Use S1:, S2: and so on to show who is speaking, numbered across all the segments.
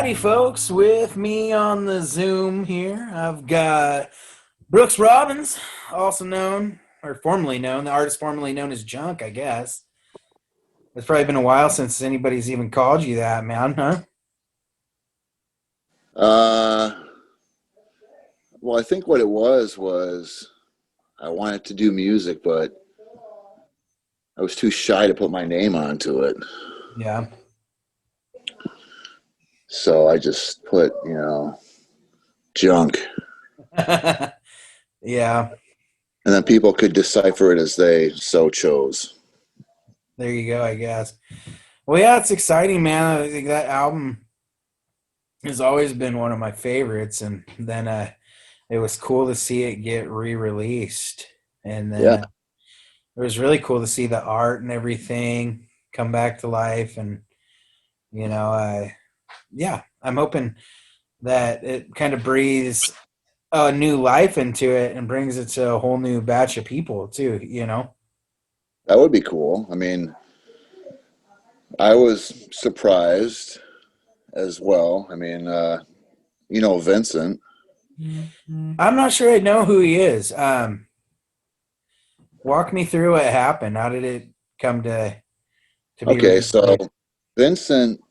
S1: Howdy, folks. With me on the Zoom here, I've got Brooks Robbins, also known, or formerly known, the artist formerly known as Junk, I guess. It's probably been a while since anybody's even called you that, man, huh?
S2: Uh, well, I think what it was I wanted to do music, but I was too shy to put my name onto it.
S1: Yeah.
S2: So I just put, junk.
S1: Yeah,
S2: And then people could decipher it as they so chose.
S1: there you go, I guess. Well, yeah, it's exciting, man. I think that album has always been one of my favorites, and then it was cool to see it get re-released. And then
S2: Yeah,
S1: it was really cool to see the art and everything come back to life. And you know, yeah, I'm hoping that it kind of breathes a new life into it and brings it to a whole new batch of people too.
S2: that would be cool. I mean, I was surprised as well. I mean, Vincent.
S1: I'm not sure I know who he is. Walk me through what happened. How did it come to be
S2: Okay, so
S1: released?
S2: Vincent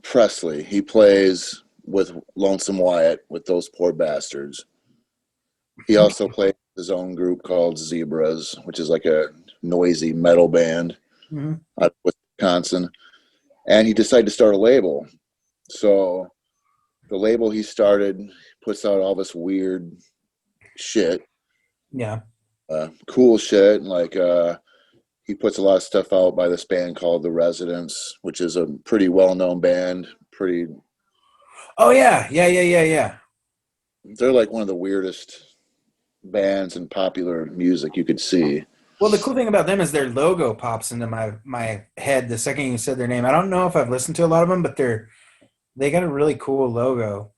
S2: Presley, he plays with Lonesome Wyatt with those poor bastards. He also played his own group called Zebras, which is like a noisy metal band
S1: Mhm.
S2: out of Wisconsin. And he decided to start a label. So the label he started puts out all this weird shit,
S1: Yeah.
S2: cool shit. He puts a lot of stuff out by this band called The Residents, which is a pretty well known band.
S1: Oh yeah, yeah, yeah, yeah, yeah.
S2: They're like one of the weirdest bands in popular music you could see.
S1: Well, the cool thing about them is their logo pops into my head the second you said their name. I don't know if I've listened to a lot of them, but they got a really cool logo.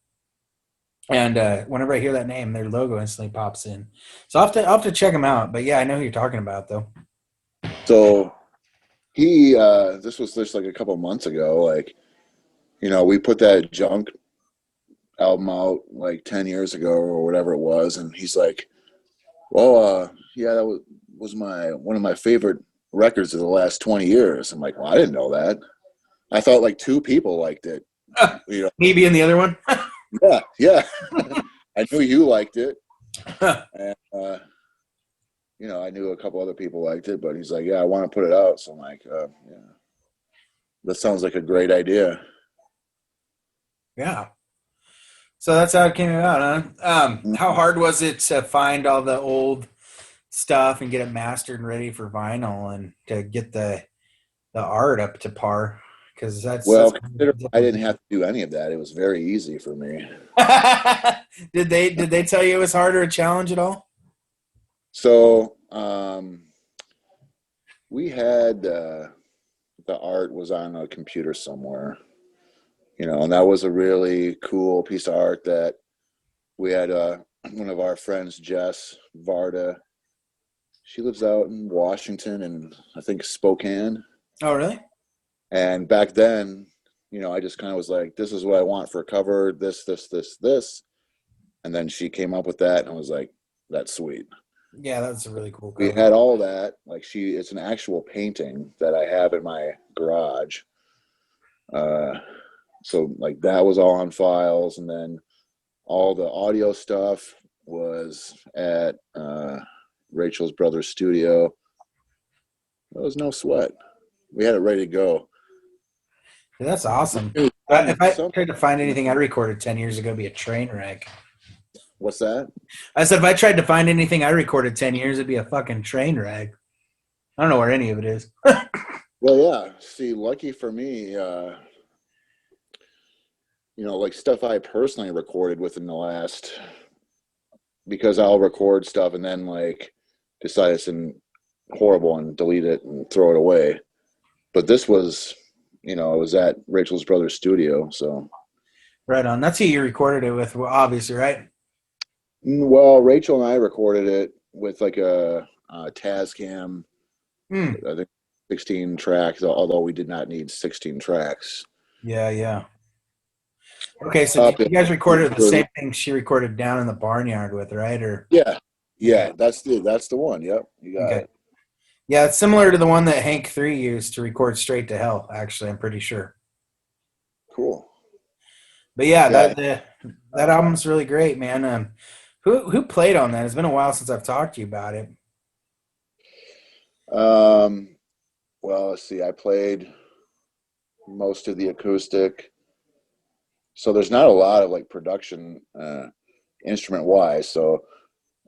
S1: And whenever I hear that name, their logo instantly pops in. So I'll have to check them out. But yeah, I know who you're talking about though.
S2: So this was just like a couple months ago. We put that junk album out like 10 years ago or whatever it was. And he's like, well, yeah, that was one of my favorite records of the last 20 years. I'm like, well, I didn't know that. I thought like two people liked it. You know,
S1: Me being the other one.
S2: yeah, yeah. I knew you liked it. And, I knew a couple other people liked it, but he's like, yeah, I want to put it out. So I'm like, yeah, that sounds like a great idea.
S1: Yeah. So that's how it came about, huh? How hard was it to find all the old stuff and get it mastered and ready for vinyl and to get the art up to par? Because that's
S2: Well, consider I didn't have to do any of that. It was very easy for me.
S1: did they tell you it was harder a challenge at all?
S2: So we had the art was on a computer somewhere, and that was a really cool piece of art that we had. One of our friends, Jess Varda, she lives out in Washington and I think Spokane.
S1: Oh, really?
S2: And back then, I just kind of was like, this is what I want for a cover, this. And then she came up with that and I was like, that's sweet.
S1: Yeah, that's a really cool
S2: We
S1: cover.
S2: had all that. It's an actual painting that I have in my garage. Uh, so like that was all on files. And then all the audio stuff was at Rachel's brother's studio. It was no sweat. We had it ready to go.
S1: Yeah, that's awesome. If I
S2: Some,
S1: tried to find anything I recorded 10 years ago, it'd be a train wreck.
S2: what's that?
S1: I said if I tried to find anything I recorded 10 years, it'd be a fucking train wreck. I don't know where any of it is.
S2: Well, yeah. See, lucky for me, like stuff I personally recorded within the last, because I'll record stuff and then like decide it's horrible and delete it and throw it away. But this was, it was at Rachel's brother's studio. So,
S1: Right on. That's who you recorded it with, well, obviously, right?
S2: well, Rachel and I recorded it with like a Tascam,
S1: Hmm.
S2: I think 16 tracks, although we did not need 16 tracks.
S1: Yeah, yeah. Okay, so
S2: up
S1: you
S2: in
S1: guys recorded the same thing she recorded down in the barnyard with, right? Or
S2: yeah,
S1: okay,
S2: yeah, that's the one. Yep, you got
S1: okay,
S2: it.
S1: yeah, it's similar to the one that Hank 3 used to record Straight to Hell. Actually, I'm pretty sure.
S2: Cool.
S1: But yeah,
S2: Yeah.
S1: that album's really great, man. Who played on that? It's been a while since I've talked to you about it.
S2: Um, well, let's see. I played most of the acoustic, so there's not a lot of like production instrument wise. So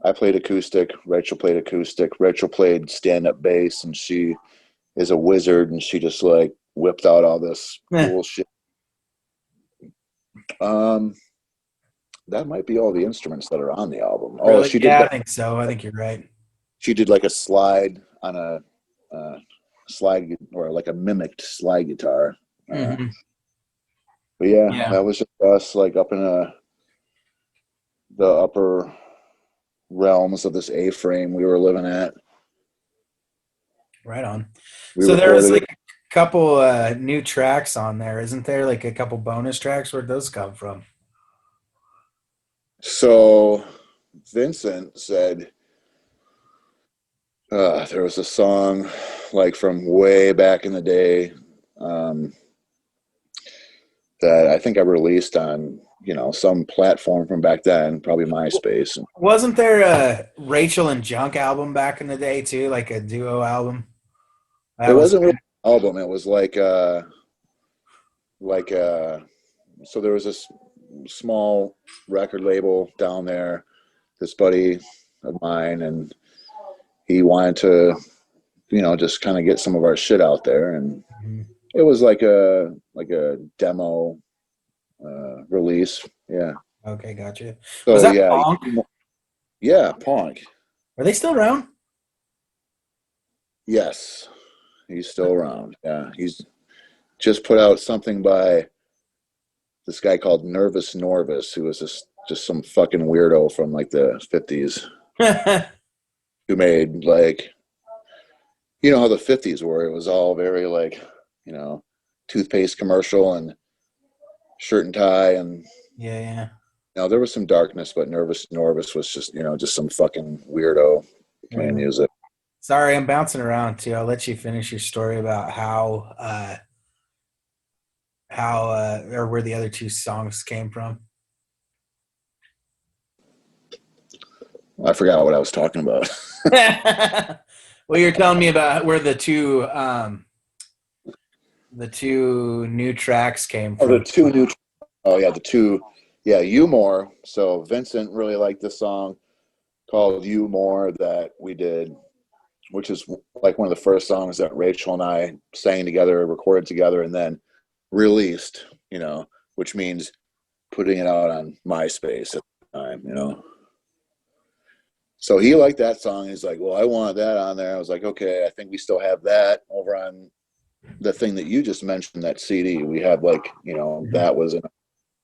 S2: I played acoustic. Rachel played acoustic. Rachel played stand up bass, and she is a wizard, and she just like whipped out all this
S1: Eh,
S2: cool shit. Um, that might be all the instruments that are on the album. Oh,
S1: really? Yeah, I think so. I think you're right.
S2: she did like a slide on a slide or like a mimicked slide guitar.
S1: Hmm.
S2: But yeah,
S1: Yeah,
S2: that was just us like up in the upper realms of this A-frame we were living at.
S1: right on.
S2: We
S1: So there was
S2: recorded
S1: like
S2: it.
S1: a couple new tracks on there, isn't there? Like a couple bonus tracks. Where'd those come from?
S2: So Vincent said there was a song like from way back in the day um, that I think I released on some platform from back then, probably MySpace.
S1: Wasn't there a Rachel and Junk album back in the day too, like a duo album?
S2: It
S1: That was
S2: wasn't really an album. It was like so there was this small record label down there, this buddy of mine, and he wanted to just kind of get some of our shit out there, and
S1: Mhm.
S2: it was like a demo release. Yeah.
S1: Okay, gotcha. Was
S2: So
S1: that
S2: yeah,
S1: Punk?
S2: yeah, Punk.
S1: Are they still around?
S2: Yes, he's still around. Yeah, he's just put out something by this guy called Nervous Norvis, who was just some fucking weirdo from like the 50s who made like how the 50s were. It was all very like you know toothpaste commercial and shirt and tie, and
S1: Yeah, yeah.
S2: there was some darkness, but Nervous Norvis was just some fucking weirdo
S1: Right
S2: playing
S1: on.
S2: music.
S1: Sorry, I'm bouncing around too. I'll let you finish your story about how or where the other two songs came from.
S2: I forgot what I was talking about.
S1: Well, you're telling me about where the two new tracks came
S2: Oh, the
S1: from.
S2: two new. Oh yeah, the two. Yeah, You More. So Vincent really liked this song called You More that we did, which is like one of the first songs that Rachel and I sang together, recorded together, and then released. Which means putting it out on MySpace at the time. So he liked that song. He's like, "Well, I wanted that on there." I was like, "Okay, I think we still have that over on the thing that you just mentioned, that CD. We have like,
S1: Mhm.
S2: that was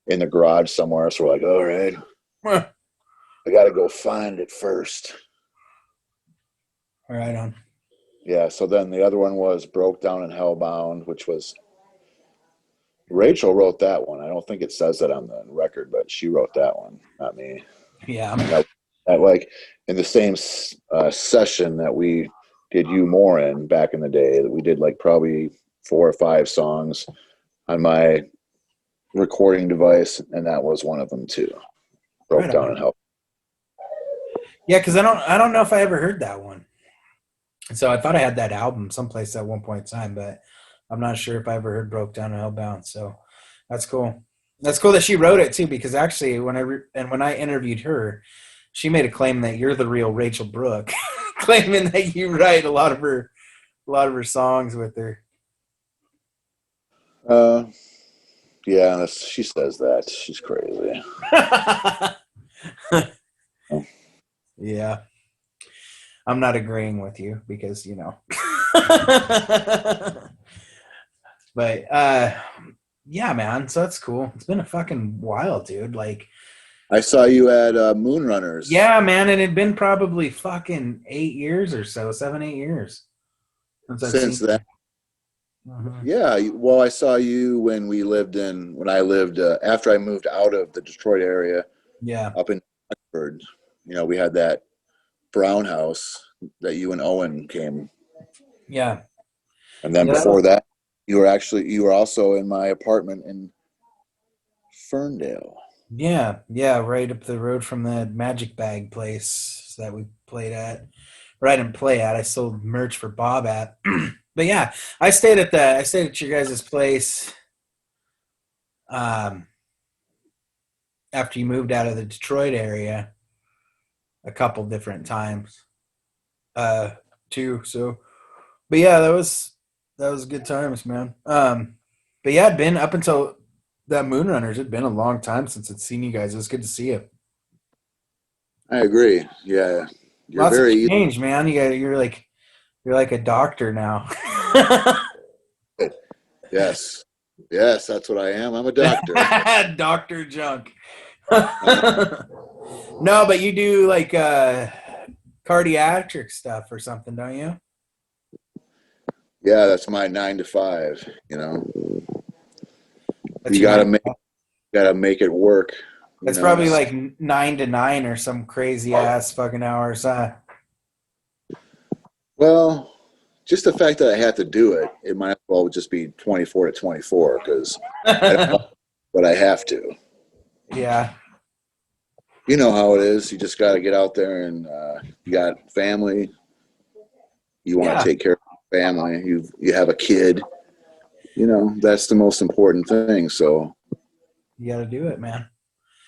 S2: in the garage somewhere." So we're like, "All right,
S1: Huh.
S2: I got to go find it first."
S1: Right on.
S2: Yeah. So then the other one was Broke Down and Hellbound, which was Rachel wrote that one. I don't think it says that on the record, but she wrote that one, not me.
S1: Yeah.
S2: That like in the same session that we did You More in back in the day, that we did like probably 4 or 5 songs on my recording device, and that was one of them too. Broke
S1: Right
S2: Down
S1: on.
S2: and Hell.
S1: Yeah, because I don't know if I ever heard that one. So I thought I had that album someplace at one point in time, but I'm not sure if I ever heard Broke Down and Hellbound. So that's cool. That's cool that she wrote it too, because actually when I interviewed her, she made a claim that you're the real Rachel Brooke, claiming that you write a lot of her songs with her.
S2: Uh, yeah, she says that. She's crazy. Oh,
S1: Yeah, I'm not agreeing with you because you know. But yeah, man. So that's cool. It's been a fucking while, dude. Like,
S2: I saw you at Moonrunners.
S1: yeah, man. And it'd been probably fucking 8 years or so, 7, 8 years since I've
S2: Since
S1: seen
S2: then,
S1: you. Mhm.
S2: Yeah, well, I saw you when I lived after I moved out of the Detroit area
S1: Yeah,
S2: up in Oxford. You know, we had that brown house that you and Owen came,
S1: yeah,
S2: and then
S1: yeah,
S2: before that, you were also in my apartment in Ferndale.
S1: yeah, yeah. Right up the road from the Magic Bag place that we played at. Or I didn't play at. I sold merch for Bob at. But yeah, I stayed at your guys' place um, after you moved out of the Detroit area a couple different times uh, too. So, but yeah, that was good times, man. But yeah, it'd been up until that Moonrunners. It'd been a long time since I'd seen you guys. It was good to see you.
S2: I agree. Yeah, you're
S1: Lots of
S2: very
S1: change, man. You're like a doctor now.
S2: easy. Yes, yes, that's what I am. I'm a doctor.
S1: Doctor Junk.
S2: Uh,
S1: No, but you do like cardiac stuff or something, don't you?
S2: yeah, that's my 9 to 5. You know,
S1: That's
S2: you
S1: your
S2: gotta
S1: nine.
S2: make it work. You
S1: It's
S2: know,
S1: probably like 9 to 9 or some crazy ass fucking hours, huh?
S2: well, just the fact that I have to do it, it might as well just be 24 to 24 because I don't like, but I have to.
S1: Yeah,
S2: You know how it is. You just got to get out there and you got family. You want to
S1: yeah,
S2: take care of your family. You have a kid. You know that's the most important thing. So
S1: you got to do it, man.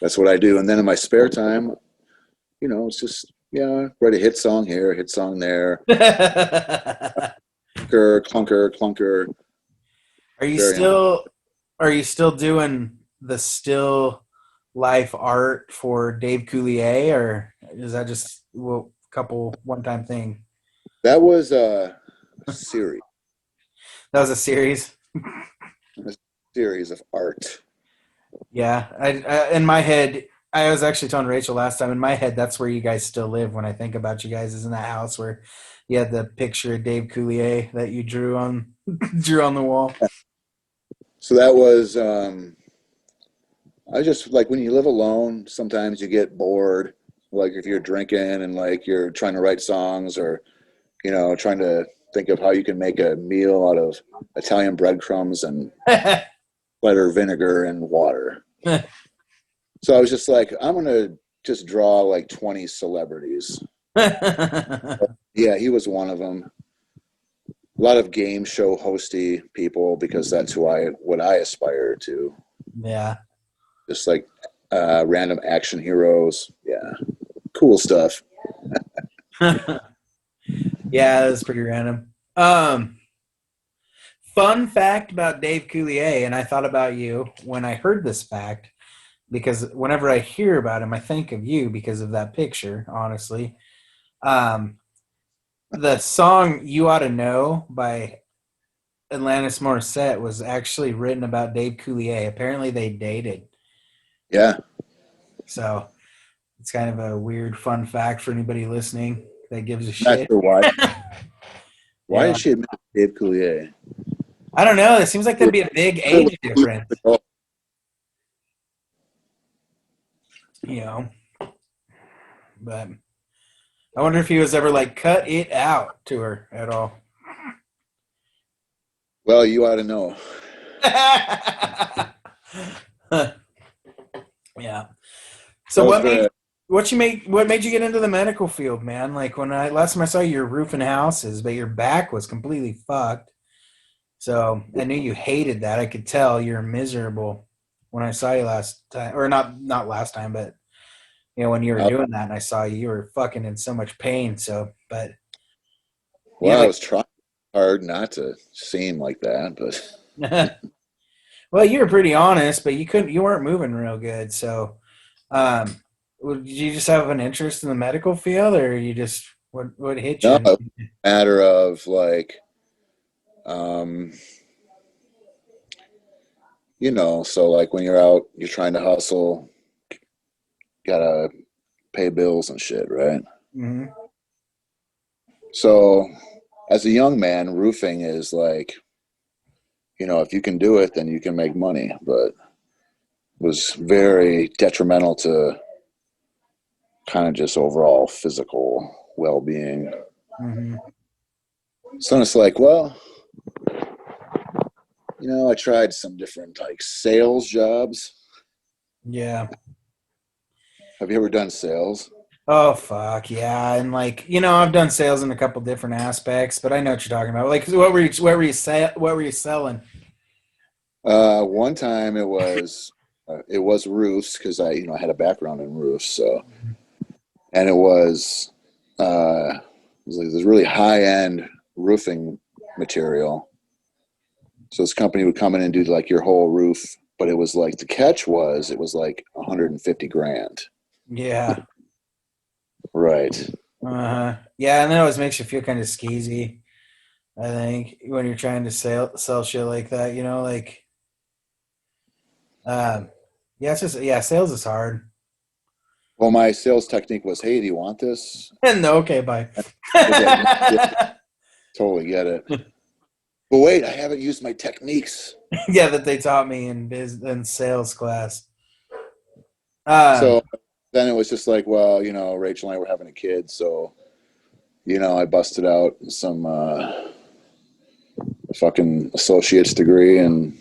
S2: that's what I do. And then in my spare time, you know, it's just write a hit song here, a hit song there,
S1: are
S2: clunker, clunker, clunker.
S1: you
S2: Very
S1: still are you still doing the still life art for Dave Coulier, or is that just a couple one time thing?
S2: That was a series,
S1: That was a series.
S2: a series of art.
S1: Yeah, in my head, I was actually telling Rachel last time. In my head, that's where you guys still live. When I think about you guys, is in that house where you had the picture of Dave Coulier that you drew on drew on the wall.
S2: So that was I just like when you live alone, sometimes you get bored. Like if you're drinking and like you're trying to write songs or, you know, trying to think of how you can make a meal out of Italian breadcrumbs and cider vinegar and water. So I was just like, I'm going to just draw like 20 celebrities. Yeah, he was one of them. A lot of game show hosty people because that's what I aspire to.
S1: Yeah.
S2: Just like random action heroes. Yeah, cool stuff.
S1: Yeah, that's pretty random. Fun fact about Dave Coulier, and I thought about you when I heard this fact because whenever I hear about him, I think of you because of that picture. Honestly, um, the song "You Ought to Know" by Alanis Morissette was actually written about Dave Coulier. Apparently, they dated,
S2: Yeah,
S1: so it's kind of a weird fun fact for anybody listening that gives a
S2: not
S1: shit.
S2: sure why. Why
S1: Yeah,
S2: did she admit Dave Coulier?
S1: I don't know. It seems like there'd be a big age difference, you know. But I wonder if he was ever like cut it out to her at all.
S2: Well, you ought to know.
S1: Yeah. So
S2: That was very.
S1: what made you get into the medical field, man? Like when I last time I saw you, you're roofing houses, but your back was completely fucked. So I knew you hated that. I could tell you're miserable when I saw you last time, or not last time, but when you were doing that and I saw you, you were fucking in so much pain. So, but you
S2: Well, I
S1: have
S2: was trying hard not to seem like that, but
S1: a well, you were pretty honest, but you weren't moving real good. So, um, did you just have an interest in the medical field, or you just what hit
S2: no,
S1: you?
S2: it was a matter of like, um, so like when you're out, you're trying to hustle, gotta pay bills and shit, right?
S1: Hmm.
S2: So as a young man, roofing is like if you can do it, then you can make money. But it was very detrimental to kind of just overall physical well-being.
S1: Mm-hmm.
S2: So it's like, well, I tried some different like sales jobs.
S1: Yeah.
S2: Have you ever done sales?
S1: Oh fuck yeah, and like I've done sales in a couple different aspects, but I know what you're talking about. Like, what were you selling?
S2: One time it was roofs because I had a background in roofs, so and it was like this really high end roofing material. So this company would come in and do like your whole roof, but it was like the catch was it was like 150 grand.
S1: Yeah.
S2: Right.
S1: Yeah, and that always makes you feel kind of skeezy. I think when you're trying to sell shit like that, like um, yeah, it's just yeah, sales is hard.
S2: Well, my sales technique was, hey, do you want this?
S1: And okay, bye.
S2: I was like, no, yeah, totally get it. But wait, I haven't used my techniques.
S1: Yeah, that they taught me in sales class. Um,
S2: So then it was just like, well, Rachel and I were having a kid, so I busted out some fucking associate's degree, and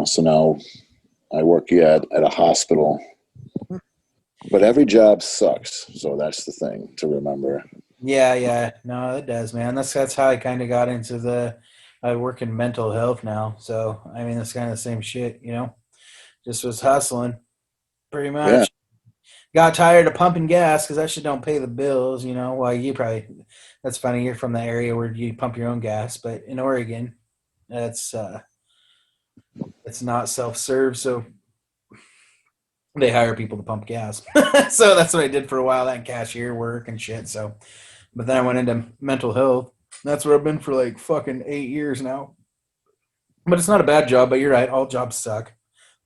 S2: so now I work at a hospital. But every job sucks, so that's the thing to remember.
S1: yeah, no, it does, man. That's how I kind of got into I work in mental health now, so I mean, that's kind of the same shit. Just was hustling pretty
S2: Yeah.
S1: much. Got tired of pumping gas because that shit don't pay the bills. Well, you probably that's funny. You're from the area where you pump your own gas, but in Oregon, that's it's not self-serve, so they hire people to pump gas. So that's what I did for a while, that cashier work and shit. So, but then I went into mental health. That's where I've been for like fucking 8 years now. But it's not a bad job. But you're right, all jobs suck.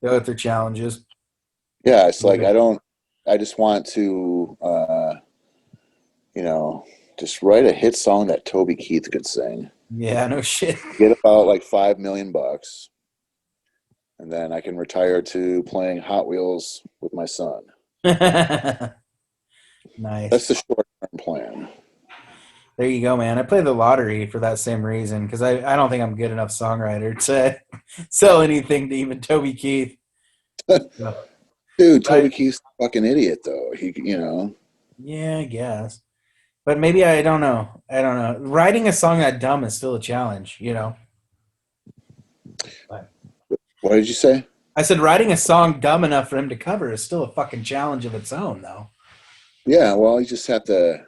S1: They got their challenges.
S2: Yeah, it's like I just want to just write a hit song that Toby Keith could sing.
S1: Yeah, no shit.
S2: Get about like $5 million, and then I can retire to playing Hot Wheels with my son. That's
S1: Nice.
S2: the short-term plan.
S1: There you go, man. I play the lottery for that same reason because I don't think I'm a good enough songwriter to sell anything to even Toby Keith. So,
S2: Dude, Toby
S1: but
S2: Keith's a fucking idiot, though. He.
S1: yeah, I guess. But maybe I don't know. I don't know. Writing a song that dumb is still a challenge. But
S2: What did you say?
S1: I said writing a song dumb enough for him to cover is still a fucking challenge of its own, though.
S2: Yeah, well, you just have to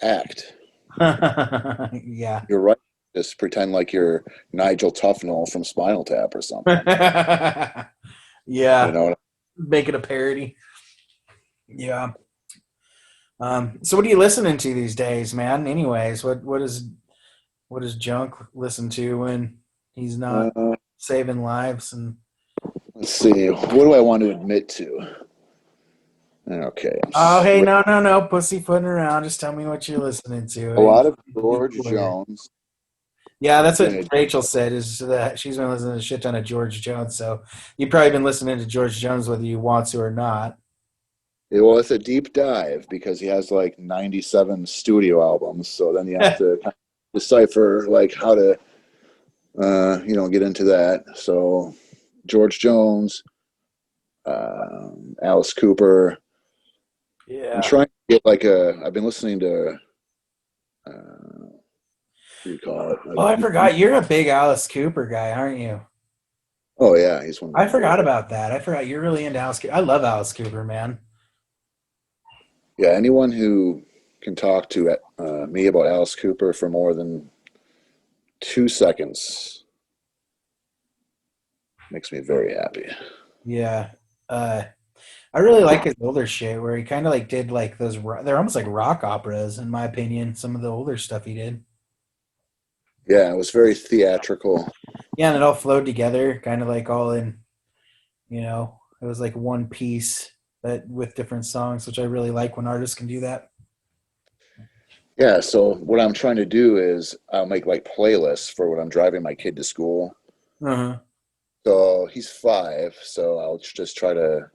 S2: act.
S1: Yeah.
S2: You're right. Just pretend like you're Nigel Tufnell from Spinal Tap or something. You
S1: Yeah.
S2: know?
S1: Make it a parody. Yeah. So what are you listening to these days, man? Anyways, what does Junk listen to when he's not
S2: Uh,
S1: saving lives and
S2: let's see. What do I want to admit to? Okay.
S1: oh hey no pussyfooting around. Just tell me what you're listening
S2: A
S1: to.
S2: lot of George Jones.
S1: Yeah,
S2: I'm
S1: that's what
S2: doing a
S1: Rachel said is that she's been listening to a shit ton of George Jones. So you've probably been listening to George Jones whether you want to or not.
S2: well, it's a deep dive because he has like 97 studio albums. So then you have to kind of decipher like how to get into that. So George Jones, Alice Cooper. I'm
S1: Yeah.
S2: trying to get like I've been listening to what do you call
S1: Oh, I
S2: it?
S1: forgot. You're a big Alice Cooper guy, aren't you?
S2: Oh yeah, he's one of
S1: I
S2: my
S1: forgot
S2: favorite.
S1: about that. I forgot you're really into Alice Cooper. I love Alice Cooper, man.
S2: Yeah, anyone who can talk to me about Alice Cooper for more than 2 seconds makes me very happy.
S1: Yeah. Uh, I really like his older shit where he kind of like did like they're almost like rock operas in my opinion, some of the older stuff he did.
S2: Yeah, it was very theatrical.
S1: Yeah, and it all flowed together, kind of like all in, it was like one piece but with different songs, which I really like when artists can do that.
S2: Yeah, so what I'm trying to do is I'll make like playlists for when I'm driving my kid to school.
S1: Uh-huh.
S2: So he's 5, so I'll just try to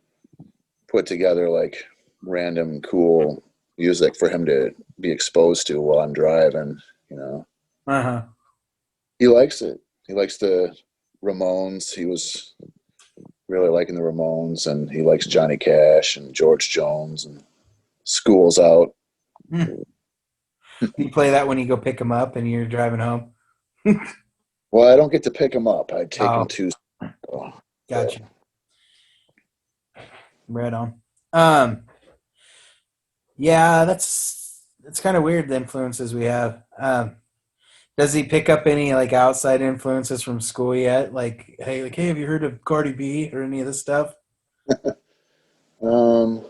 S2: put together like random cool music for him to be exposed to while I'm driving, you know.
S1: Uh-huh.
S2: He likes it. He likes the Ramones. He was really liking the Ramones, and he likes Johnny Cash and George Jones and School's Out.
S1: Hmm. You play that when you go pick him up and you're driving home?
S2: Well, I don't get to pick him up. I take him
S1: Oh,
S2: to school. But
S1: gotcha. Right on. Um, yeah, that's kind of weird, the influences we have. Does he pick up any like outside influences from school yet? Like, hey, have you heard of Cardi B or any of this stuff?
S2: um,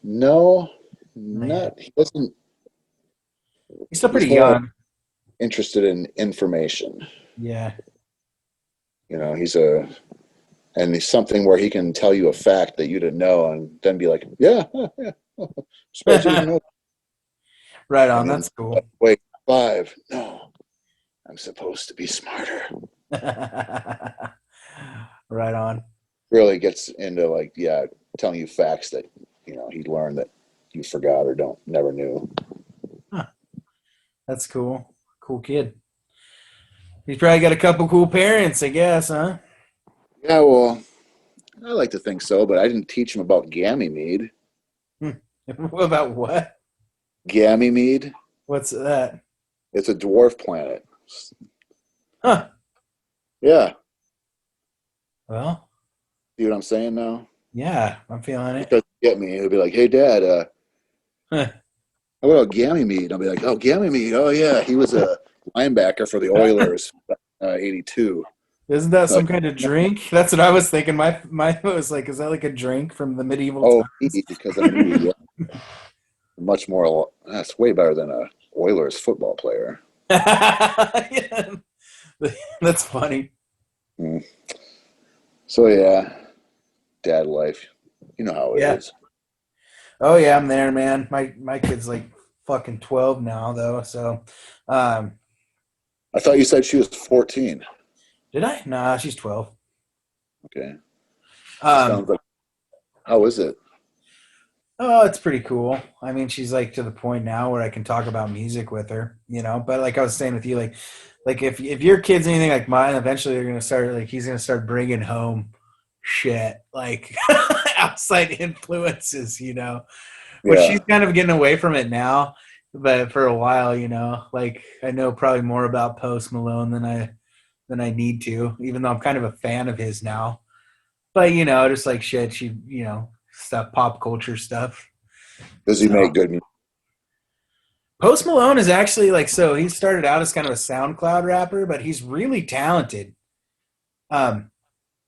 S2: no,
S1: Yeah.
S2: not he doesn't.
S1: He's still
S2: He's
S1: pretty
S2: more
S1: young.
S2: interested in information.
S1: Yeah.
S2: You know, he's something where he can tell you a fact that you didn't know, and then be like, "Yeah, huh, yeah, surprised you didn't know."
S1: Right
S2: And
S1: on.
S2: then,
S1: That's cool.
S2: wait, 5? No, I'm supposed to be smarter.
S1: Right on.
S2: Really gets into like, yeah, telling you facts that he learned that you forgot or don't never knew.
S1: Huh. That's cool. Cool kid. He's probably got a couple cool parents, I guess, huh?
S2: Yeah, well, I like to think so, but I didn't teach him about Ganymede.
S1: Hmm. What about what?
S2: Ganymede,
S1: What's that?
S2: it's a dwarf planet.
S1: Huh.
S2: Yeah,
S1: Well,
S2: see what I'm saying now?
S1: yeah, I'm feeling
S2: He
S1: it.
S2: tries to get me. He'll be like, "Hey, Dad,
S1: Huh.
S2: how about Ganymede?" I'll be like, "Oh, Ganymede. Oh, yeah, he was a linebacker for the Oilers, '82."
S1: Isn't that some
S2: Like,
S1: kind of drink? That's what I was thinking. My was like, is that like a drink from the medieval
S2: oh,
S1: times?
S2: because of me. Yeah, much more. That's way better than a Oilers football player.
S1: Yeah. That's funny.
S2: Mm. So yeah, dad life. You know how it
S1: Yeah.
S2: is.
S1: Oh yeah, I'm there, man. My kid's like fucking 12 now though. So, um,
S2: I thought you said she was 14.
S1: did I? Nah, she's 12.
S2: Okay.
S1: Um,
S2: Sounds like, how is it?
S1: oh, it's pretty cool. I mean, she's like to the point now where I can talk about music with her, you know. But like I was saying with you, like if your kid's anything like mine, eventually they're gonna start like he's gonna start bringing home shit like outside influences, you know. Which she's
S2: Yeah.
S1: kind of getting away from it now, but for a while, you know, like I know probably more about Post Malone than I need to, even though I'm kind of a fan of his now. But you know, just like shit, she stuff, pop culture stuff.
S2: Does he
S1: So
S2: make good music?
S1: Post Malone is actually like so he started out as kind of a SoundCloud rapper, but he's really talented. Um,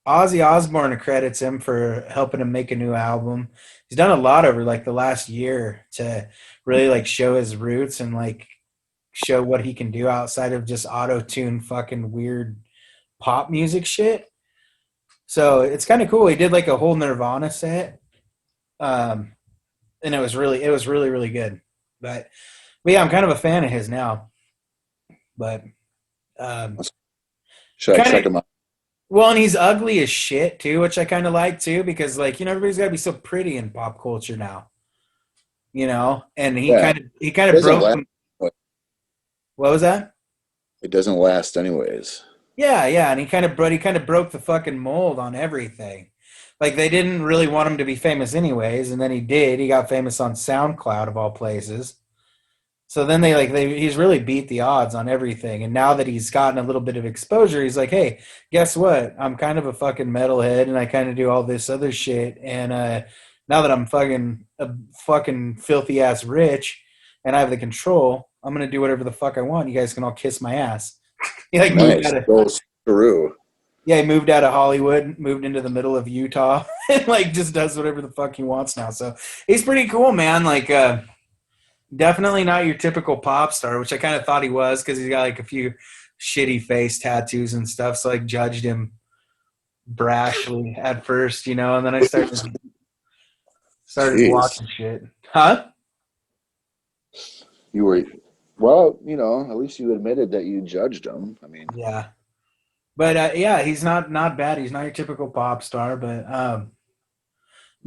S1: Ozzy Osbourne credits him for helping him make a new album. He's done a lot over like the last year to really like show his roots and like show what he can do outside of just auto tune fucking weird pop music shit. So it's kind of cool. He did like a whole Nirvana set, um, and it was really really good. But yeah, I'm kind of a fan of his now. But um,
S2: Should I
S1: kind
S2: check
S1: of
S2: him out?
S1: well, and he's ugly as shit too, which I kind of like too because like everybody's got to be so pretty in pop culture now, And he
S2: Yeah.
S1: kind of he kind
S2: It
S1: of
S2: doesn't
S1: broke.
S2: last.
S1: What was that?
S2: It doesn't last anyways.
S1: Yeah, yeah, and he kind of broke the fucking mold on everything. Like they didn't really want him to be famous anyways, and then he did. He got famous on SoundCloud of all places. So then he's really beat the odds on everything. And now that he's gotten a little bit of exposure, he's like, hey, guess what? I'm kind of a fucking metalhead, and I kind of do all this other shit. And now that I'm fucking a fucking filthy ass rich, and I have the control, I'm gonna do whatever the fuck I want. You guys can all kiss my ass. He like moved
S2: Nice.
S1: out of
S2: Goes through.
S1: Yeah, he moved out of Hollywood, moved into the middle of Utah, and like just does whatever the fuck he wants now. So he's pretty cool, man. Like, definitely not your typical pop star, which I kind of thought he was because he's got like a few shitty face tattoos and stuff. So I like judged him brashly at first, and then I started
S2: Jeez.
S1: watching shit. Huh?
S2: You were, well, at least you admitted that you judged him. I mean,
S1: Yeah. But yeah, he's not bad. He's not your typical pop star, but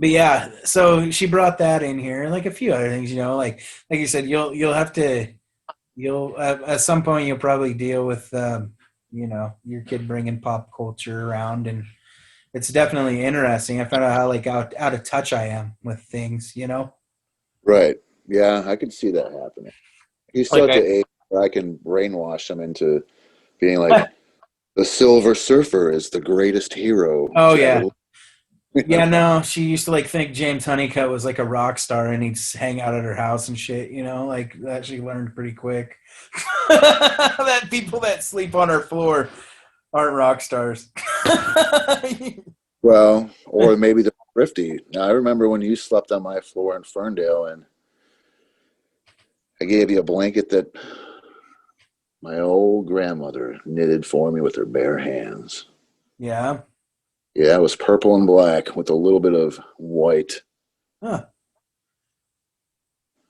S1: yeah, so she brought that in here, like a few other things, like you said, you'll have to you'll at some point you'll probably deal with your kid bringing pop culture around, and it's definitely interesting. I found out how like out of touch I am with things.
S2: right. Yeah, I could see that happening. He's still
S1: Like
S2: at the age where I can brainwash him into being like, the Silver Surfer is the greatest hero
S1: oh
S2: to ever
S1: yeah.
S2: live.
S1: Yeah, no, she used to like think James Honeycutt was like a rock star and he'd hang out at her house and shit, like that she learned pretty quick. That people that sleep on her floor aren't rock stars.
S2: Well, or maybe they're thrifty. Now, I remember when you slept on my floor in Ferndale, and I gave you a blanket that my old grandmother knitted for me with her bare hands.
S1: Yeah.
S2: Yeah, it was purple and black with a little bit of white.
S1: Huh.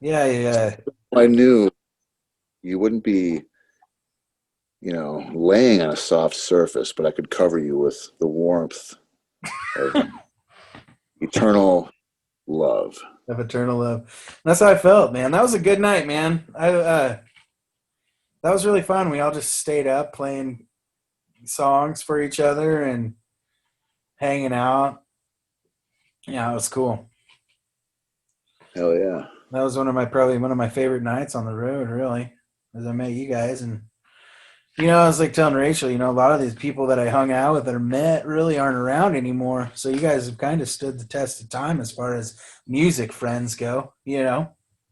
S1: Yeah, yeah.
S2: I knew you wouldn't be, laying on a soft surface, but I could cover you with the warmth of eternal love.
S1: Of eternal love. That's how I felt, man. That was a good night, man. I that was really fun. We all just stayed up playing songs for each other and hanging out. Yeah, it was cool.
S2: Hell yeah.
S1: That was probably one of my favorite nights on the road, really, as I met you guys. And I was like telling Rachel, a lot of these people that I hung out with or met really aren't around anymore. So you guys have kind of stood the test of time as far as music friends go.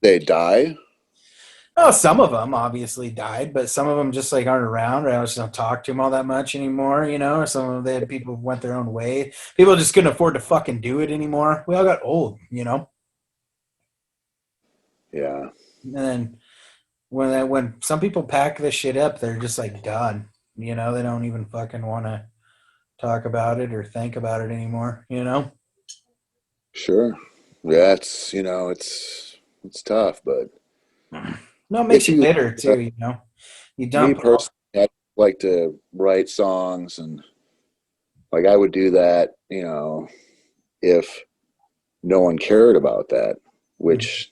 S2: They die?
S1: Oh, some of them obviously died, but some of them just like aren't around, or I just don't talk to them all that much anymore. Or some of them, they had people who went their own way. People just couldn't afford to fucking do it anymore. We all got old.
S2: Yeah.
S1: And then when some people pack this shit up, they're just like done. They don't even fucking want to talk about it or think about it anymore.
S2: Sure. Yeah, it's tough, but
S1: No, it makes
S2: if
S1: you
S2: you
S1: bitter too. You
S2: me
S1: dump all.
S2: personally, I like to write songs, and like I would do that, if no one cared about that, which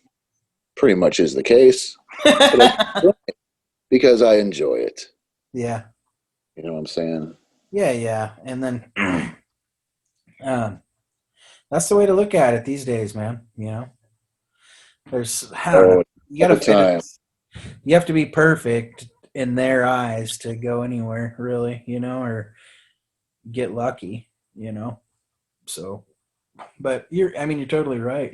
S2: pretty much is the case. But I do it because I enjoy it.
S1: Yeah.
S2: You know what I'm saying?
S1: Yeah, yeah. And then um, that's the way to look at it these days, man. I don't know.
S2: Oh,
S1: You got
S2: all
S1: to
S2: the
S1: fit it.
S2: time.
S1: You have to be perfect in their eyes to go anywhere, really, or get lucky. So, but you're totally right.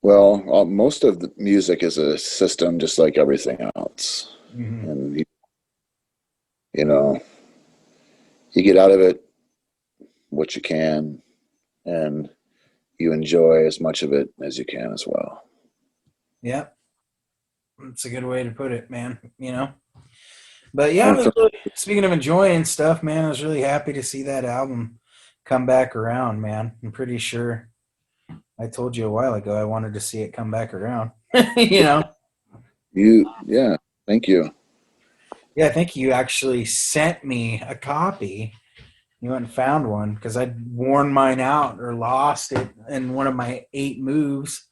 S2: Well, most of the music is a system, just like everything else,
S1: Hmm.
S2: and you know, you get out of it what you can, and you enjoy as much of it as you can as well.
S1: Yeah, that's a good way to put it, man. But yeah,
S2: And for
S1: speaking of enjoying stuff, man, I was really happy to see that album come back around, man. I'm pretty sure I told you a while ago I wanted to see it come back around. you know,
S2: you, yeah, thank you.
S1: yeah, I think you actually sent me a copy. You went and found one because I'd worn mine out or lost it in one of my 8 moves.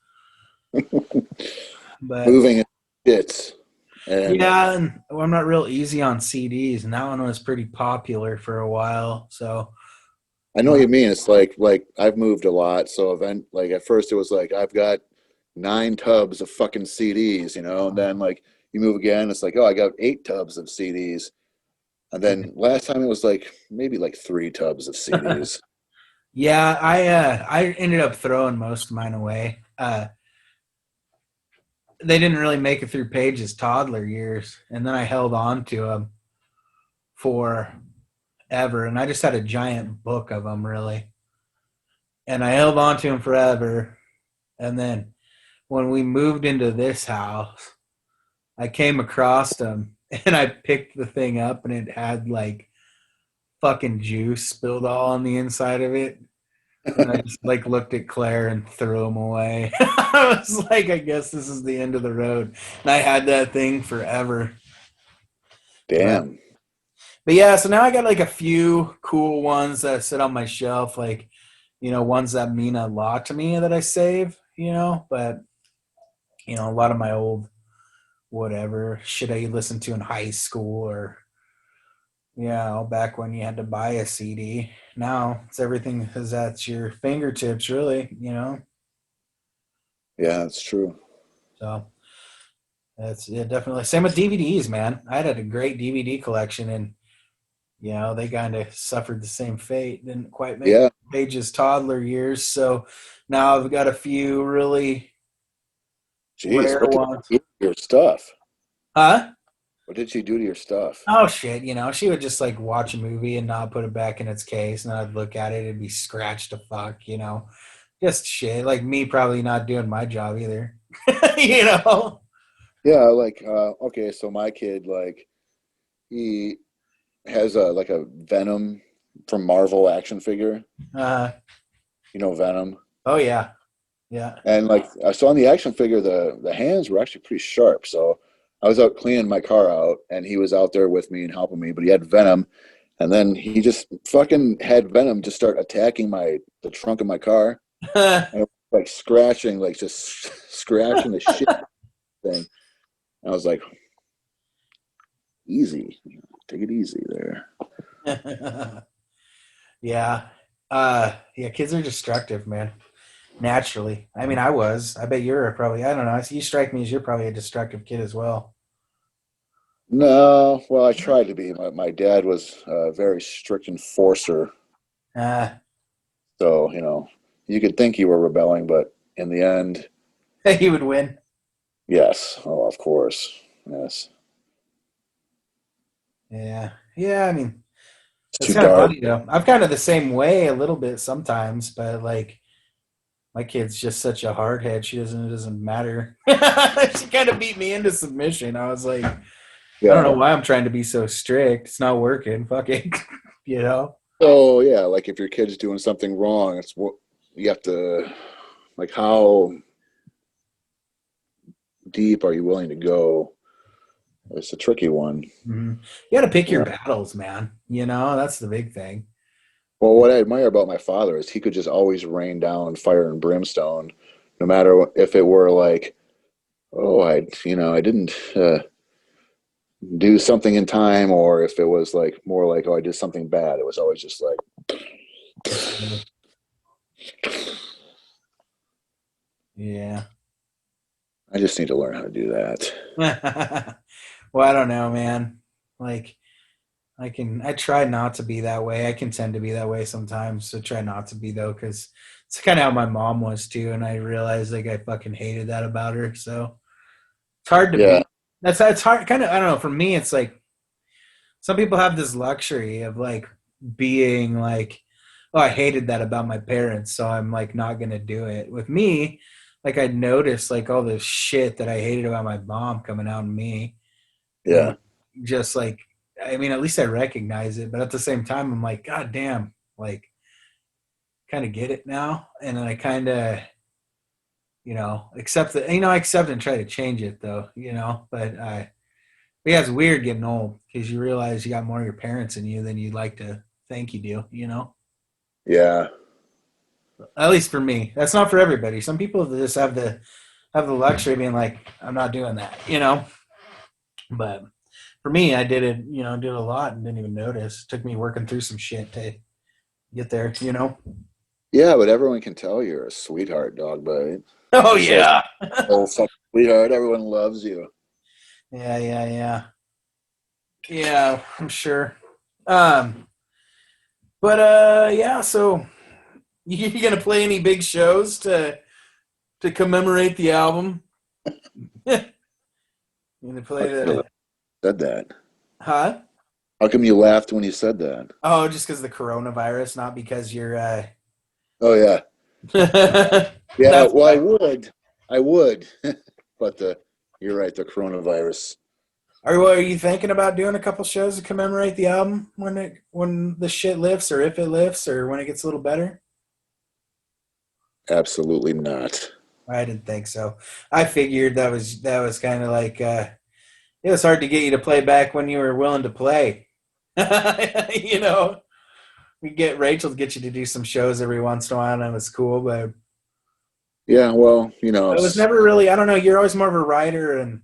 S1: But
S2: Moving in shits, and
S1: yeah, and I'm not real easy on CDs, and that one was pretty popular for a while. So
S2: I know what you mean. It's like I've moved a lot, so like at first it was like I've got 9 tubs of fucking CDs, and then like you move again, it's like, oh, I got 8 tubs of CDs. And then last time it was like maybe like 3 tubs of CDs.
S1: yeah, I ended up throwing most of mine away. They didn't really make it through Paige's toddler years, and then I held on to them for ever, and I just had a giant book of them really, and I held on to them forever. And then when we moved into this house, I came across them, and I picked the thing up, and it had like fucking juice spilled all on the inside of it. And I just like looked at Claire and threw them away. I was like, I guess this is the end of the road. And I had that thing forever. But
S2: Damn.
S1: but yeah, so now I got like a few cool ones that sit on my shelf, like, ones that mean a lot to me that I save, but a lot of my old whatever shit I listened to in high school, or back when you had to buy a CD. Now it's everything is at your fingertips, really.
S2: Yeah, that's true.
S1: So that's yeah, definitely same with DVDs, man. I had a great DVD collection, and they kind of suffered the same fate. Didn't quite make
S2: Yeah.
S1: Paige's toddler years, so now I've got a few really
S2: Jeez,
S1: rare
S2: what did
S1: ones.
S2: you do to your stuff?
S1: Huh?
S2: What did she do to your stuff?
S1: Oh shit, she would just like watch a movie and not put it back in its case, and I'd look at it, it'd be scratched to fuck. Just shit. Like me probably not doing my job either. you know?
S2: Yeah, like okay, so my kid, like, he has a Venom from Marvel action figure.
S1: Uh,
S2: You know Venom.
S1: oh yeah. Yeah.
S2: And like I saw on the action figure, the hands were actually pretty sharp. So I was out cleaning my car out, and he was out there with me and helping me. But he had Venom, and then he just fucking had Venom just start attacking the trunk of my car, and it was like scratching, like just scratching the shit thing. And I was like, easy, take it easy there.
S1: yeah. Yeah, kids are destructive, man. Naturally. I mean, I was. I bet you're probably, I don't know. You strike me as you're probably a destructive kid as well.
S2: No, well, I tried to be. My dad was a very strict enforcer,
S1: Uh,
S2: so you could think you were rebelling, but in the end,
S1: you would win.
S2: yes. Oh, of course. Yes.
S1: Yeah. Yeah, I mean,
S2: It's
S1: it's
S2: too
S1: kind of
S2: dark.
S1: funny though. I'm kind of the same way a little bit sometimes, but like my kid's just such a hardhead. It doesn't matter. She kind of beat me into submission. I was like, I don't know
S2: Yeah.
S1: why I'm trying to be so strict. It's not working. Fuck it. you know?
S2: Oh, yeah. Like if your kid's doing something wrong, it's what you have to, like, how deep are you willing to go? It's a tricky one.
S1: Mm-hmm. You got to pick your
S2: Yeah.
S1: battles, man. That's the big thing.
S2: Well, what I admire about my father is he could just always rain down fire and brimstone, no matter if it were like, oh, I didn't do something in time, or if it was like more like, oh, I did something bad. It was always just like,
S1: Yeah.
S2: I just need to learn how to do that.
S1: Well, I don't know, man. Like, I try not to be that way. I can tend to be that way sometimes. So try not to be though, because it's kind of how my mom was too. And I realized like I fucking hated that about her. So it's hard to
S2: Yeah,
S1: be. It's hard. Kind of, I don't know. For me, it's like some people have this luxury of like being like, oh, I hated that about my parents. So I'm like not going to do it. With me, like I noticed like all the shit that I hated about my mom coming out in me. And
S2: yeah,
S1: just like, I mean, at least I recognize it, but at the same time, I'm like, God damn, like, kind of get it now, and then I kind of, accept it. I accept it and try to change it, though. But yeah, it's weird getting old because you realize you got more of your parents in you than you'd like to think you do.
S2: yeah,
S1: At least for me, that's not for everybody. Some people just have the luxury of being like, I'm not doing that. But for me, I did it, did a lot and didn't even notice. It took me working through some shit to get there.
S2: yeah. But everyone can tell you're a sweetheart, dog. But
S1: Oh
S2: you're so
S1: yeah.
S2: oh fuck sweetheart. Everyone loves you.
S1: Yeah, yeah, yeah. Yeah, I'm sure. Um, but yeah, so you gonna play any big shows to commemorate the album? You gonna
S2: How
S1: play
S2: come you
S1: the
S2: said that?
S1: huh?
S2: How come you laughed when you said that?
S1: Oh, just because the coronavirus, not because you're
S2: Oh yeah, yeah.
S1: that's
S2: Well,
S1: why.
S2: I would, but you're right. The coronavirus.
S1: Are you thinking about doing a couple shows to commemorate the album when the shit lifts, or if it lifts, or when it gets a little better?
S2: Absolutely not.
S1: I didn't think so. I figured that was kind of like it was hard to get you to play back when you were willing to play. you know, we get Rachel to get you to do some shows every once in a while, and it was cool. But
S2: Yeah, well,
S1: it was
S2: it's
S1: never really. I don't know. You're always more of a writer, and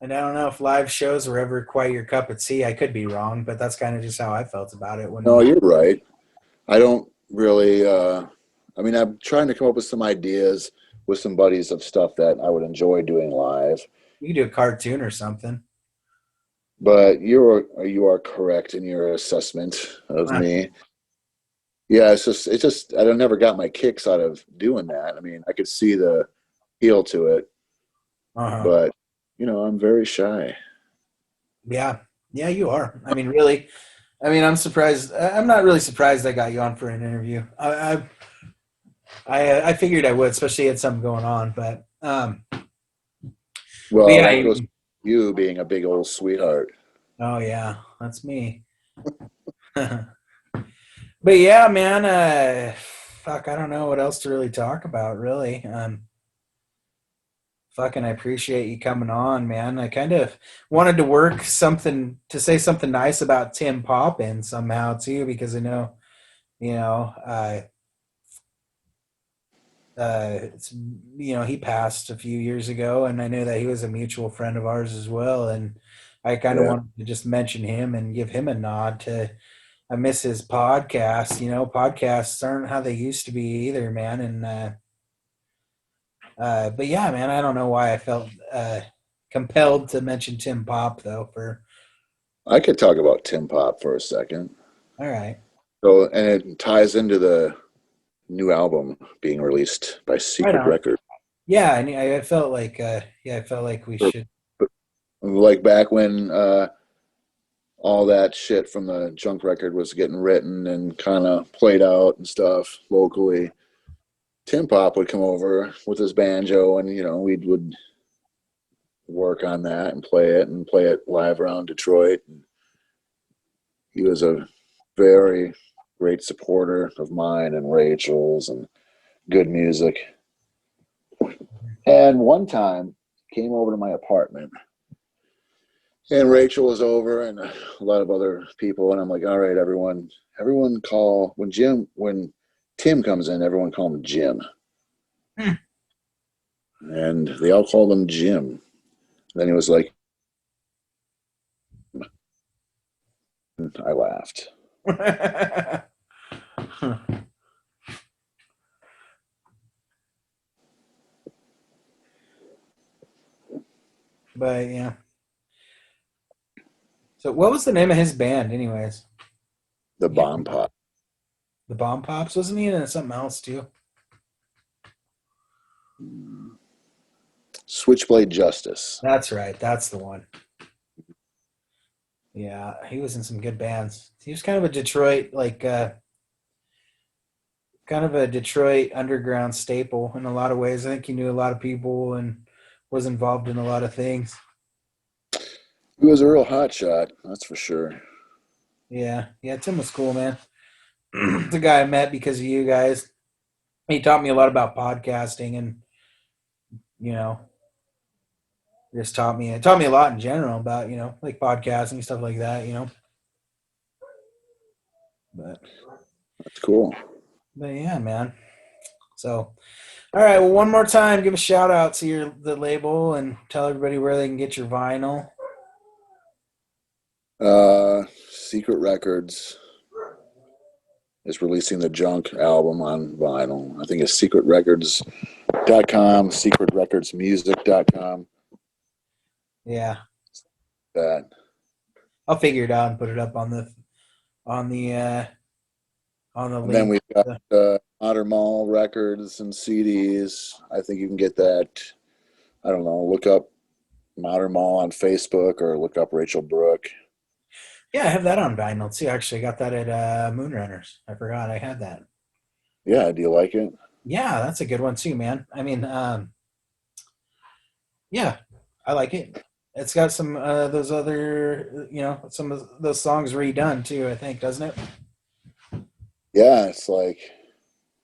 S1: I don't know if live shows were ever quite your cup of tea. I could be wrong, but that's kind of just how I felt about it when
S2: no,
S1: we.
S2: you're right. I don't really. I mean, I'm trying to come up with some ideas with some buddies of stuff that I would enjoy doing live.
S1: You could do a cartoon or something.
S2: But you are correct in your assessment of
S1: Uh
S2: me. Yeah, it's just I don't never got my kicks out of doing that. I mean, I could see the appeal to it,
S1: huh.
S2: but I'm very shy.
S1: Yeah, yeah, you are. I mean, really. I mean, I'm surprised. I'm not really surprised I got you on for an interview. I figured I would, especially had something going on. But
S2: Well,
S1: yeah.
S2: that goes you being a big old sweetheart.
S1: Oh yeah, that's me. But yeah, man. Fuck, I don't know what else to really talk about. Really. Fucking, I appreciate you coming on, man. I kind of wanted to work something to say something nice about Tim Poppin somehow too, because I know, you know, it's he passed a few years ago, and I knew that he was a mutual friend of ours as well, and I kind of
S2: Yeah,
S1: wanted to just mention him and give him a nod to. I miss his podcast. Podcasts aren't how they used to be either, man. And but yeah, man, I don't know why I felt compelled to mention Tim Pop though. For
S2: I could talk about Tim Pop for a second.
S1: all right,
S2: So, and it ties into the new album being released by
S1: right
S2: Secret
S1: on.
S2: Records.
S1: Yeah, I felt like I felt like we should.
S2: Like back when all that shit from the junk record was getting written and kind of played out and stuff locally. Tim Pop would come over with his banjo, and we would work on that and play it live around Detroit. And he was a very great supporter of mine and Rachel's and good music. And one time came over to my apartment, and Rachel was over and a lot of other people, and I'm like, all right, everyone call when Tim comes in, everyone call him Jim.
S1: Hmm.
S2: And they all called him Jim. And then he was like, I laughed.
S1: But yeah. So what was the name of his band, anyways?
S2: The bomb pop.
S1: The Bomb Pops, wasn't he in something else too?
S2: Switchblade Justice.
S1: That's right. That's the one. Yeah, he was in some good bands. He was kind of a Detroit, kind of a Detroit underground staple in a lot of ways. I think he knew a lot of people and was involved in a lot of things.
S2: He was a real hot shot, that's for sure.
S1: Yeah, yeah. Tim was cool, man. The guy I met because of you guys. He taught me a lot about podcasting, and you know, just taught me a lot in general about like podcasting stuff like that. But
S2: That's cool.
S1: but yeah, man. So all right, well, one more time, give a shout out to the label and tell everybody where they can get your vinyl.
S2: Secret Records is releasing the Junk album on vinyl. I think it's secretrecords.com, secretrecordsmusic.com.
S1: Yeah,
S2: That.
S1: I'll figure it out and put it up on the uh, on the
S2: And then
S1: link.
S2: we've got Modern Mall records and CDs. I think you can get that. I don't know. Look up Modern Mall on Facebook or look up Rachel Brooke.
S1: Yeah, I have that on vinyl too. Actually, I got that at Moonrunners. I forgot I had that.
S2: Yeah, do you like it?
S1: Yeah, that's a good one too, man. I mean, yeah, I like it. It's got some those other, some of those songs redone too. I think, doesn't it?
S2: Yeah, it's like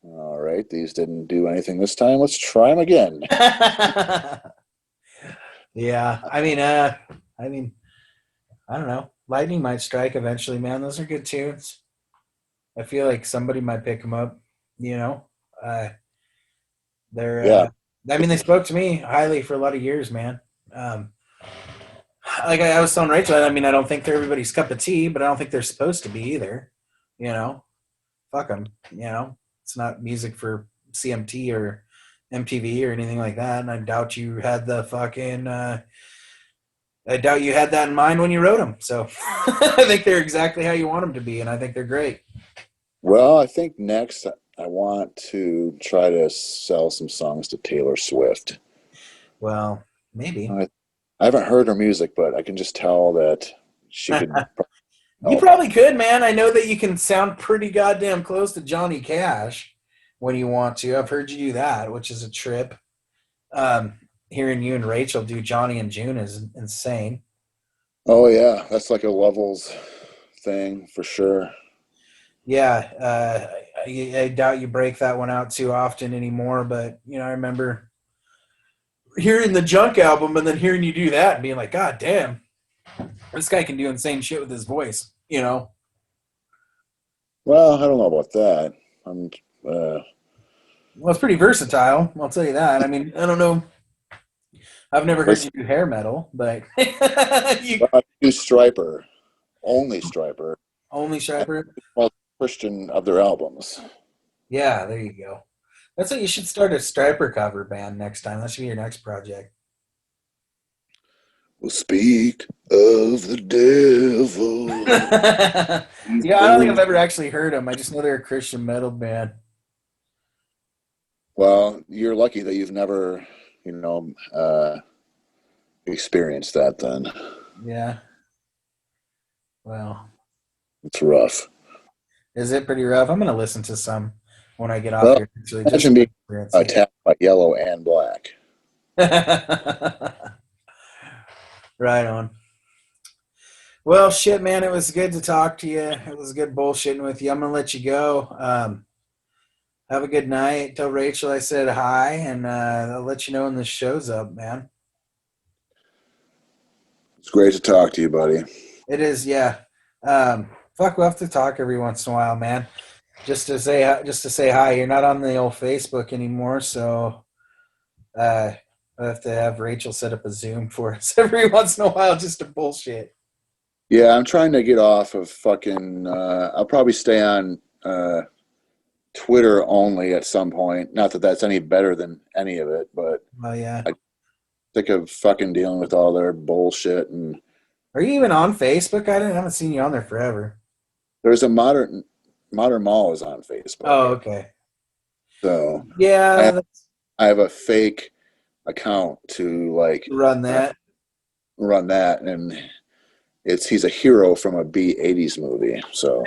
S2: All right, these didn't do anything this time. Let's try them again.
S1: Yeah, I mean, I don't know. Lightning might strike eventually, man. Those are good tunes. I feel like somebody might pick them up. You know, uh, they're.
S2: Yeah.
S1: I mean, they spoke to me highly for a lot of years, man. Um, like I was telling Rachel, I mean, I don't think they're everybody's cup of tea, but I don't think they're supposed to be either. You know, fuck them. You know, it's not music for CMT or MTV or anything like that. And I doubt you had the fucking. I doubt you had that in mind when you wrote them. So I think they're exactly how you want them to be, and I think they're great.
S2: Well, I think next I want to try to sell some songs to Taylor Swift.
S1: Well, maybe.
S2: I haven't heard her music, but I can just tell that she could
S1: You
S2: help.
S1: probably could, man. I know that you can sound pretty goddamn close to Johnny Cash when you want to. I've heard you do that, which is a trip. Um, Hearing you and Rachel do Johnny and June is insane.
S2: Oh yeah, that's like a levels thing for sure.
S1: Yeah, I doubt you break that one out too often anymore. But you know, I remember hearing the Junk album and then hearing you do that and being like, God damn, this guy can do insane shit with his voice. You know.
S2: Well, I don't know about that. I'm uh,
S1: Well, it's pretty versatile. I'll tell you that. I mean, I don't know. I've never heard
S2: let's
S1: you do hair metal, but you
S2: do Striper, only Striper,
S1: only
S2: and
S1: Striper.
S2: the most Christian of their albums.
S1: Yeah, there you go. That's what you should start a Striper cover band next time. That should be your next project.
S2: We'll speak of the devil.
S1: Yeah, I don't think I've ever actually heard them. I just know they're a Christian metal band.
S2: Well, you're lucky that you've never, you know, experienced that then.
S1: Yeah. Well,
S2: It's rough.
S1: is it pretty rough? I'm gonna listen to some when I get off
S2: Well,
S1: here. Actually, just
S2: imagine
S1: to
S2: being
S1: experience it.
S2: attacked by yellow and black.
S1: Right on. Well, shit, man, it was good to talk to you. It was good bullshitting with you. I'm gonna let you go. Have a good night. Tell Rachel I said hi, and I'll let you know when the show's up, man.
S2: It's great to talk to you, buddy.
S1: It is, yeah. Fuck, we'll have to talk every once in a while, man. Just to say hi. You're not on the old Facebook anymore, so I have to have Rachel set up a Zoom for us every once in a while just to bullshit.
S2: Yeah, I'm trying to get off of fucking. I'll probably stay on Twitter only at some point. Not that that's any better than any of it, but
S1: Oh yeah.
S2: I think of fucking dealing with all their bullshit. And
S1: Are you even on Facebook? I haven't seen you on there forever.
S2: there's a modern mall is on Facebook,
S1: Oh, okay.
S2: so I
S1: Yeah,
S2: have,
S1: let's
S2: I have a fake account to like
S1: run
S2: uh,
S1: that.
S2: run that, and he's a hero from a B80s movie. So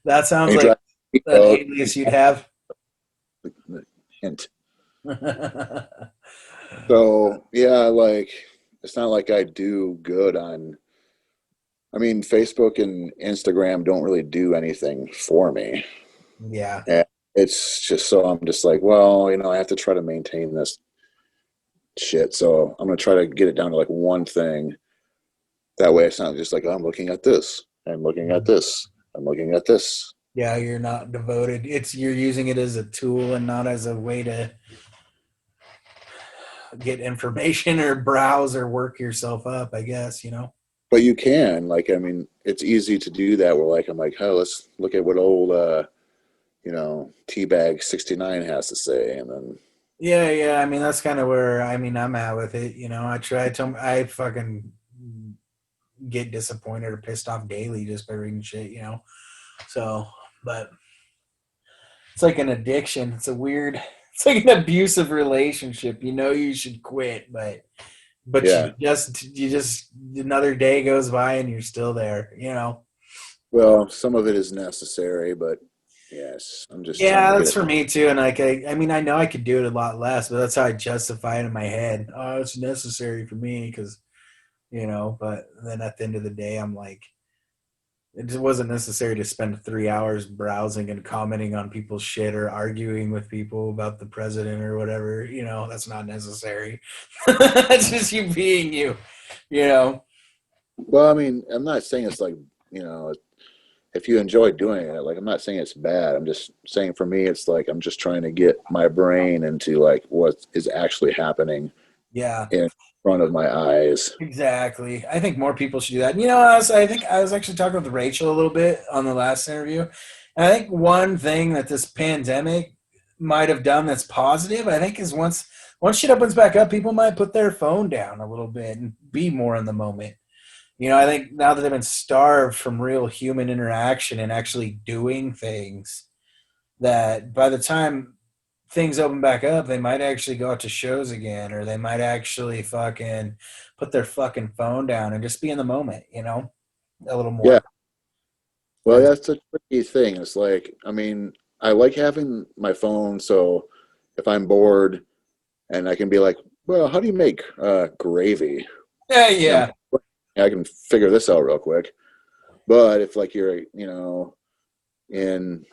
S1: That sounds
S2: he
S1: like
S2: drives a
S1: an
S2: speedboat.
S1: alias you'd have.
S2: Hint. So yeah, like it's not like I do good on. I mean, Facebook and Instagram don't really do anything for me,
S1: Yeah.
S2: and it's just so I'm just like, well, I have to try to maintain this shit. So I'm gonna try to get it down to like one thing. That way, it's not just like, oh, I'm looking at this, I'm looking at this, I'm looking at this.
S1: Yeah, you're not devoted. It's you're using it as a tool and not as a way to get information or browse or work yourself up, I guess, you know.
S2: But you can, like, I mean, it's easy to do that. Where like I'm like, oh, let's look at what old Teabag 69 has to say, and then
S1: Yeah, yeah. I mean, that's kind of where I'm at with it. You know, I fucking get disappointed or pissed off daily just by reading shit. You know, so but it's like an addiction. It's a weird. It's like an abusive relationship. You know, you should quit, but
S2: yeah.
S1: you just another day goes by and you're still there. You know.
S2: Well, some of it is necessary, but yes, I'm just trying
S1: Yeah,
S2: to get
S1: that's
S2: it.
S1: for me too. And like, I mean, I know I could do it a lot less, but that's how I justify it in my head. Oh, it's necessary for me because, you know, but then at the end of the day, I'm like, It just wasn't necessary to spend 3 hours browsing and commenting on people's shit or arguing with people about the president or whatever. That's not necessary. It's just you being you, you know.
S2: Well, I mean, I'm not saying it's like, you know, if you enjoy doing it, like I'm not saying it's bad. I'm just saying for me, it's like I'm just trying to get my brain into like what is actually happening
S1: Yeah,
S2: in front of my eyes.
S1: exactly. I think more people should do that. I think I was actually talking with Rachel a little bit on the last interview. And I think one thing that this pandemic might have done that's positive, I think, is once shit opens back up, people might put their phone down a little bit and be more in the moment. I think now that they've been starved from real human interaction and actually doing things, that by the time things open back up, they might actually go out to shows again, or they might actually fucking put their fucking phone down and just be in the moment, a little
S2: Yeah.
S1: more.
S2: Well,
S1: 'Cause-
S2: that's a tricky thing. It's like, I mean, I like having my phone. So if I'm bored and I can be like, well, how do you make gravy?
S1: yeah,
S2: And
S1: yeah,
S2: I can figure this out real quick. But if like you're, in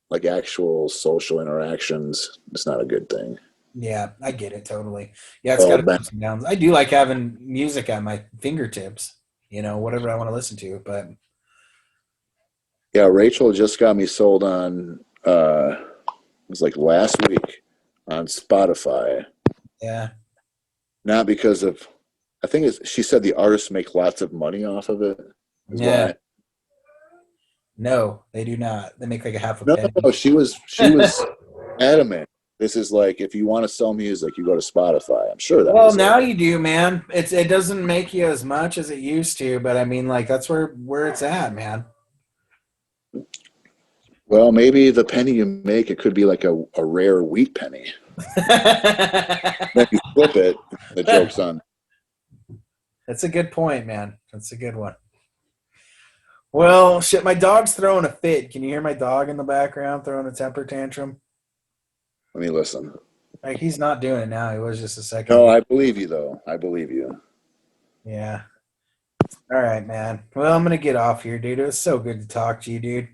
S2: like actual social interactions, it's not a good thing.
S1: yeah. I get it totally. Yeah, it's got
S2: Oh,
S1: its ups and downs. I do like having music at my fingertips, whatever I want to listen to. But
S2: yeah, Rachel just got me sold on it was like last week on Spotify.
S1: yeah,
S2: Not because of I think she said the artists make lots of money off of it. Is
S1: yeah.
S2: why.
S1: No, they do not. They make like a half a
S2: No,
S1: penny.
S2: no, she was adamant. This is like if you want to sell music, you go to Spotify. I'm sure that
S1: Well,
S2: was it.
S1: now you do, man. It doesn't make you as much as it used to, but I mean, like that's where it's at, man.
S2: Well, maybe the penny you make, it could be like a rare wheat penny. Then you flip it, the joke's on.
S1: That's a good point, man. That's a good one. Well, shit, my dog's throwing a fit. Can you hear my dog in the background throwing a temper tantrum?
S2: Let me listen.
S1: Like he's not doing it now. He was just a second
S2: No,
S1: ago.
S2: I believe you though. I believe you.
S1: Yeah. All right, man. Well, I'm gonna get off here, dude. It was so good to talk to you, dude.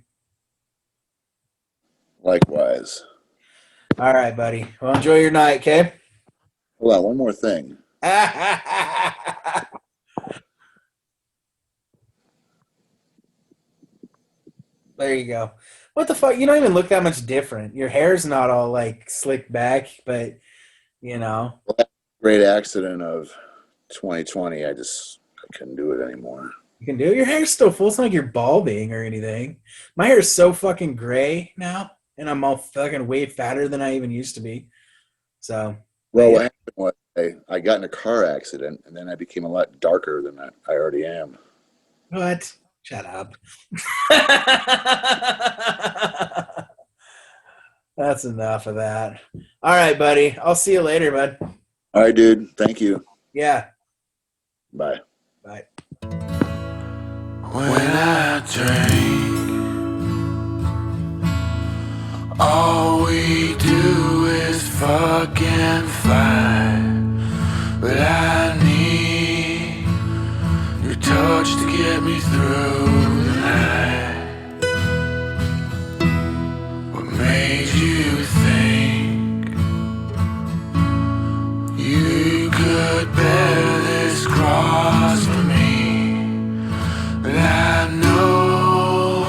S2: Likewise.
S1: All right, buddy. Well, enjoy your night, okay?
S2: Hold on, one more thing.
S1: There you go. What the fuck? You don't even look that much different. Your hair's not all like slicked back, but you know.
S2: Great accident of 2020. I couldn't do it anymore.
S1: You can do it. Your hair's still full. It's not like you're balding or anything. My hair is so fucking gray now, and I'm all fucking way fatter than I even used to be. So,
S2: Well,
S1: yeah.
S2: what happened was I got in a car accident, and then I became a lot darker than I already am.
S1: What? Shut up. That's enough of that. All right, buddy. I'll see you later, bud.
S2: All right, dude. Thank you.
S1: Yeah.
S2: Bye.
S1: Bye.
S3: When I drink, all we do is fucking fight. But I need your touch to get me through the night. What made you think you could bear this cross for me? But I know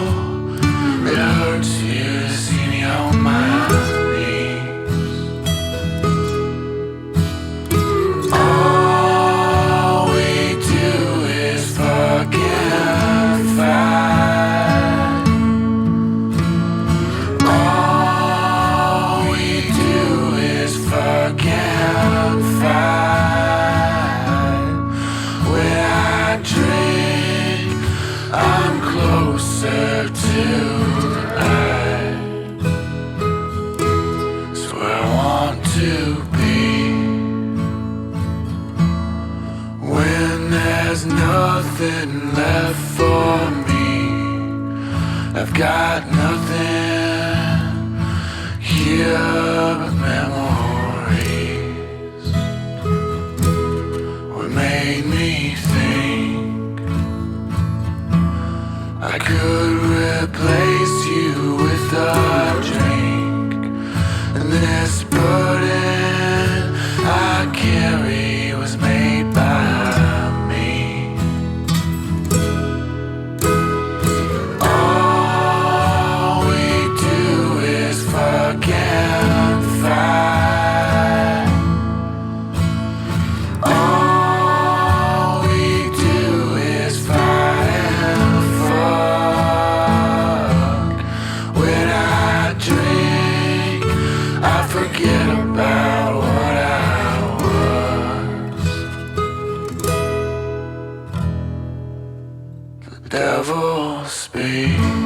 S3: it hurts you to see me on my knees. All we do is fucking fight. All we do is fucking fight. When I drink, I'm closer to the light. It's where I want to be. When there's nothing left for me, I've got nothing here but memories. What made me think I could replace you with a drink, and this burden I carry was made by me. All we do is forget and fight. All we do is fight and fuck. When I drink, I forget about what I was. The devil speaks.